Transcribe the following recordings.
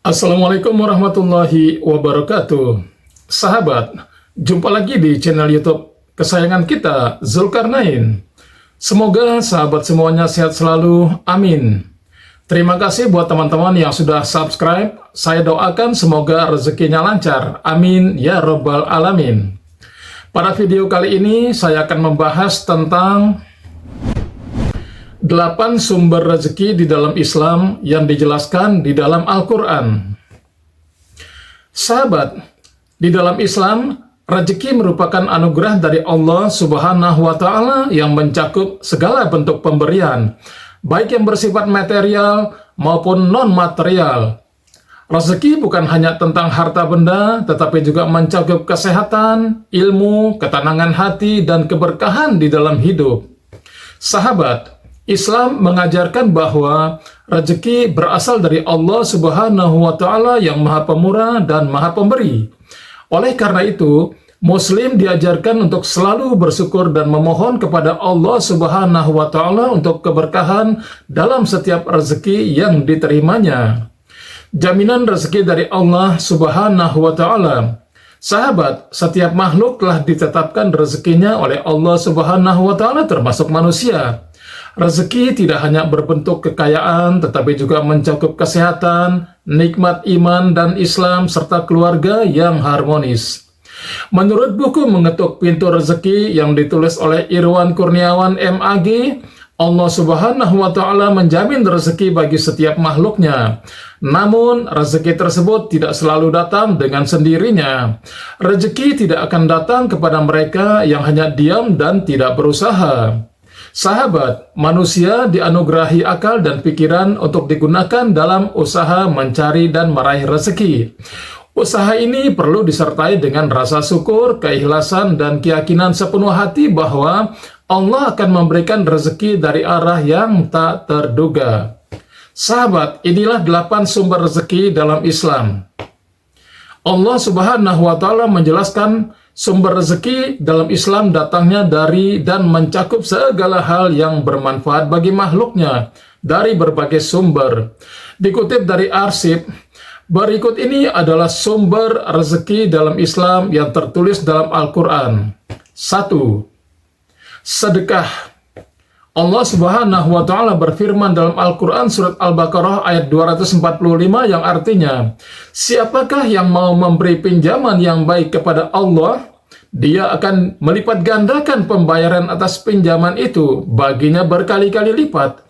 Assalamualaikum warahmatullahi wabarakatuh. Sahabat, jumpa lagi di channel YouTube kesayangan kita, Zulkarnain. Semoga sahabat semuanya sehat selalu, amin. Terima kasih buat teman-teman yang sudah subscribe. Saya doakan semoga rezekinya lancar, amin ya rabbal alamin. Pada video kali ini saya akan membahas tentang 8 sumber rezeki di dalam Islam yang dijelaskan di dalam Al-Quran. Sahabat, di dalam Islam, rezeki merupakan anugerah dari Allah Subhanahu wa Ta'ala yang mencakup segala bentuk pemberian, baik yang bersifat material maupun non-material. Rezeki bukan hanya tentang harta benda, tetapi juga mencakup kesehatan, ilmu, ketenangan hati, dan keberkahan di dalam hidup. Sahabat, Islam mengajarkan bahwa rezeki berasal dari Allah Subhanahu wa Ta'ala yang Maha Pemurah dan Maha Pemberi. Oleh karena itu, Muslim diajarkan untuk selalu bersyukur dan memohon kepada Allah Subhanahu wa Ta'ala untuk keberkahan dalam setiap rezeki yang diterimanya. Jaminan rezeki dari Allah Subhanahu wa Ta'ala. Sahabat, setiap makhluk telah ditetapkan rezekinya oleh Allah Subhanahu wa Ta'ala, termasuk manusia. Rezeki tidak hanya berbentuk kekayaan, tetapi juga mencakup kesehatan, nikmat iman dan Islam, serta keluarga yang harmonis. Menurut buku Mengetuk Pintu Rezeki yang ditulis oleh Irwan Kurniawan MAG, Allah Subhanahu wa Ta'ala menjamin rezeki bagi setiap makhluknya. Namun, rezeki tersebut tidak selalu datang dengan sendirinya. Rezeki tidak akan datang kepada mereka yang hanya diam dan tidak berusaha. Sahabat, manusia dianugerahi akal dan pikiran untuk digunakan dalam usaha mencari dan meraih rezeki. Usaha ini perlu disertai dengan rasa syukur, keikhlasan, dan keyakinan sepenuh hati bahwa Allah akan memberikan rezeki dari arah yang tak terduga. Sahabat, inilah 8 sumber rezeki dalam Islam. Allah Subhanahu wa Ta'ala menjelaskan sumber rezeki dalam Islam datangnya dari dan mencakup segala hal yang bermanfaat bagi makhluknya dari berbagai sumber. Dikutip dari arsip, berikut ini adalah sumber rezeki dalam Islam yang tertulis dalam Al-Quran. 1. Sedekah. Allah Subhanahu wa Ta'ala berfirman dalam Al-Quran surat Al-Baqarah ayat 245 yang artinya, siapakah yang mau memberi pinjaman yang baik kepada Allah, Dia akan melipat gandakan pembayaran atas pinjaman itu baginya berkali-kali lipat.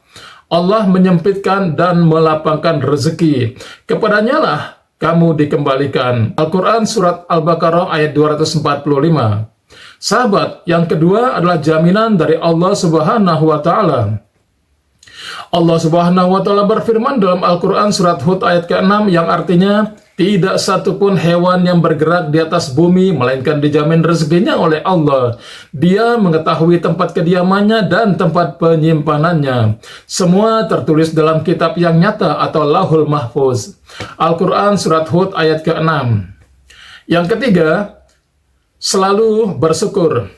Allah menyempitkan dan melapangkan rezeki. Kepadanya lah kamu dikembalikan. Al-Quran surat Al-Baqarah ayat 245. Sahabat, yang kedua adalah jaminan dari Allah Subhanahu wa Ta'ala. Allah Subhanahu wa Ta'ala berfirman dalam Al-Quran surat Hud ayat ke-6 yang artinya, tidak satupun hewan yang bergerak di atas bumi melainkan dijamin rezekinya oleh Allah. Dia mengetahui tempat kediamannya dan tempat penyimpanannya. Semua tertulis dalam kitab yang nyata atau Lauhul Mahfuz. Al-Quran surat Hud ayat ke-6. Yang ketiga, selalu bersyukur.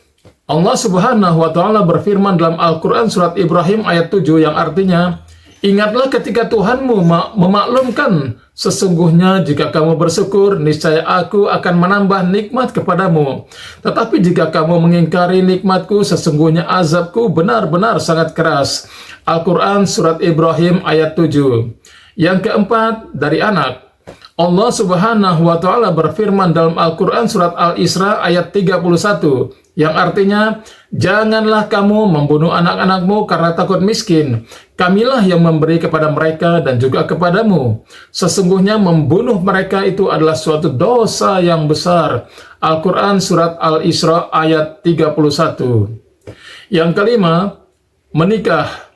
Allah Subhanahu wa Ta'ala berfirman dalam Al-Quran surat Ibrahim ayat 7 yang artinya, ingatlah ketika Tuhanmu memaklumkan, sesungguhnya jika kamu bersyukur, niscaya aku akan menambah nikmat kepadamu. Tetapi jika kamu mengingkari nikmatku, sesungguhnya azabku benar-benar sangat keras. Al-Quran surat Ibrahim ayat 7. Yang keempat, dari anak. Allah Subhanahu wa Ta'ala berfirman dalam Al-Quran surat Al-Isra ayat 31 yang artinya, janganlah kamu membunuh anak-anakmu karena takut miskin. Kamilah yang memberi kepada mereka dan juga kepadamu. Sesungguhnya membunuh mereka itu adalah suatu dosa yang besar. Al-Quran surat Al-Isra ayat 31. Yang kelima, menikah.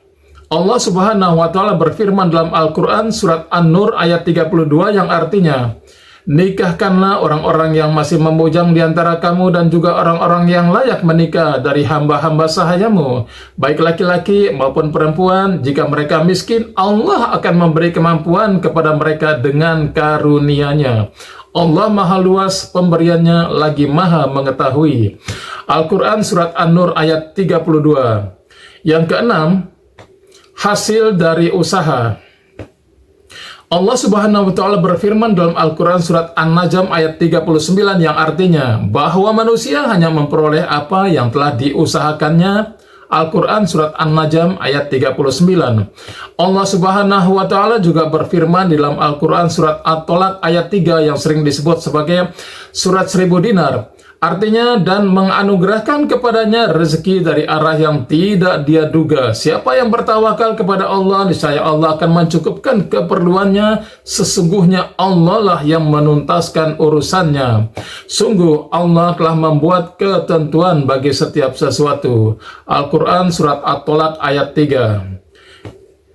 Allah Subhanahu wa Ta'ala berfirman dalam Al-Quran surat An-Nur ayat 32 yang artinya, nikahkanlah orang-orang yang masih memujang di antara kamu dan juga orang-orang yang layak menikah dari hamba-hamba sahayamu, baik laki-laki maupun perempuan. Jika mereka miskin, Allah akan memberi kemampuan kepada mereka dengan karunia-Nya. Allah maha luas pemberiannya, lagi maha mengetahui. Al-Quran surat An-Nur ayat 32. Yang keenam, hasil dari usaha. Allah Subhanahu wa Ta'ala berfirman dalam Al-Quran Surat An-Najm ayat 39 yang artinya bahwa manusia hanya memperoleh apa yang telah diusahakannya. Al-Quran Surat An-Najm ayat 39. Allah Subhanahu wa Ta'ala juga berfirman di dalam Al-Quran Surat At-Tolak ayat 3 yang sering disebut sebagai Surat 1000 dinar. Artinya, dan menganugerahkan kepadanya rezeki dari arah yang tidak dia duga. Siapa yang bertawakal kepada Allah, niscaya Allah akan mencukupkan keperluannya. Sesungguhnya Allah lah yang menuntaskan urusannya. Sungguh Allah telah membuat ketentuan bagi setiap sesuatu. Al-Quran Surat At-Tolak ayat 3.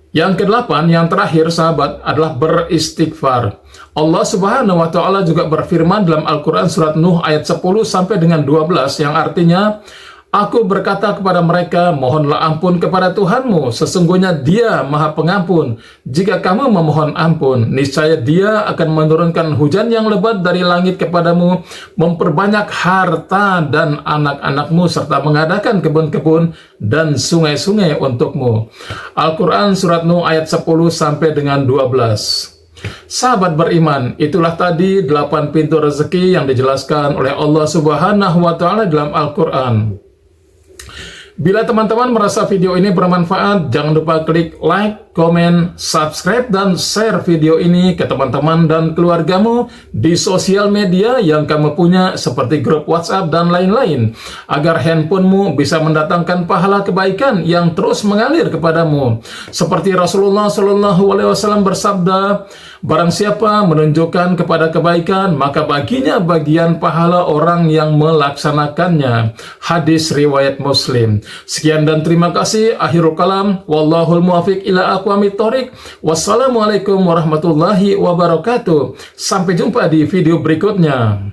Yang kedelapan, yang terakhir sahabat, adalah beristighfar. Allah Subhanahu wa Ta'ala juga berfirman dalam Al-Quran Surat Nuh ayat 10 sampai dengan 12 yang artinya, Aku berkata kepada mereka, mohonlah ampun kepada Tuhanmu, sesungguhnya Dia Maha Pengampun. Jika kamu memohon ampun, niscaya Dia akan menurunkan hujan yang lebat dari langit kepadamu, memperbanyak harta dan anak-anakmu, serta mengadakan kebun-kebun dan sungai-sungai untukmu. Al-Quran Surat Nuh ayat 10 sampai dengan 12. Sahabat beriman, itulah tadi 8 pintu rezeki yang dijelaskan oleh Allah Subhanahu wa Ta'ala dalam Al-Quran. Bila teman-teman merasa video ini bermanfaat, jangan lupa klik like, komen, subscribe, dan share video ini ke teman-teman dan keluargamu di sosial media yang kamu punya seperti grup WhatsApp dan lain-lain, agar handphonemu bisa mendatangkan pahala kebaikan yang terus mengalir kepadamu. Seperti Rasulullah SAW bersabda, barang siapa menunjukkan kepada kebaikan, maka baginya bagian pahala orang yang melaksanakannya. Hadis riwayat Muslim. Sekian dan terima kasih. Akhirul kalam. Wallahul muwafiq ila aqwamit thoriq. Wassalamualaikum warahmatullahi wabarakatuh. Sampai jumpa di video berikutnya.